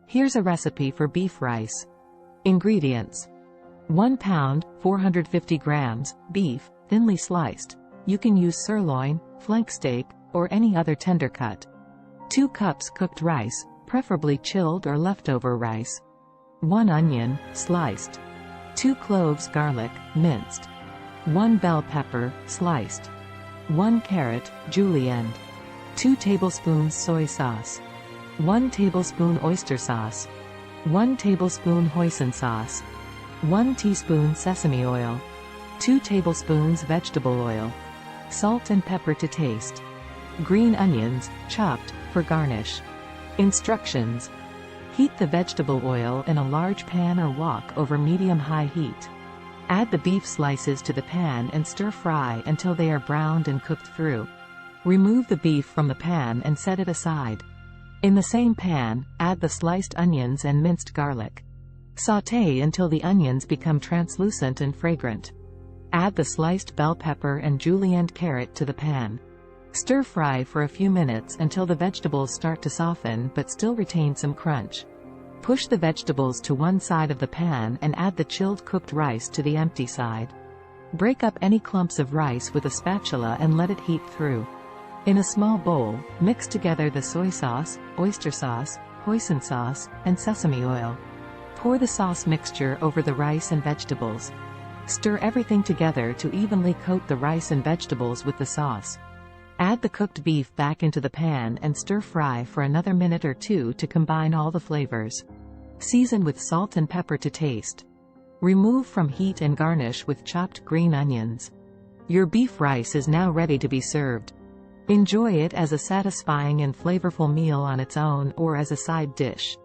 Here's a recipe for beef rice. Ingredients: 1 pound, 450 grams, beef, thinly sliced. You can use sirloin, flank steak, or any other tender cut. 2 cups cooked rice, preferably chilled or leftover rice. 1 onion, sliced. 2 cloves garlic, minced. 1 bell pepper, sliced. 1 carrot, julienned. 2 tablespoons soy sauce. 1 tablespoon oyster sauce. 1 tablespoon hoisin sauce. 1 teaspoon sesame oil. 2 tablespoons vegetable oil. Salt and pepper to taste. Green onions, chopped, for garnish. Instructions: heat the vegetable oil in a large pan or wok over medium-high heat. Add the beef slices to the pan and stir-fry until they are browned and cooked through. Remove the beef from the pan and set it aside. In the same pan, add the sliced onions and minced garlic. Sauté until the onions become translucent and fragrant. Add the sliced bell pepper and julienned carrot to the pan. Stir-fry for a few minutes until the vegetables start to soften but still retain some crunch. Push the vegetables to one side of the pan and add the chilled cooked rice to the empty side. Break up any clumps of rice with a spatula and let it heat through. In a small bowl, mix together the soy sauce, oyster sauce, hoisin sauce, and sesame oil. Pour the sauce mixture over the rice and vegetables. Stir everything together to evenly coat the rice and vegetables with the sauce. Add the cooked beef back into the pan and stir-fry for another minute or two to combine all the flavors. Season with salt and pepper to taste. Remove from heat and garnish with chopped green onions. Your beef rice is now ready to be served. Enjoy it as a satisfying and flavorful meal on its own or as a side dish.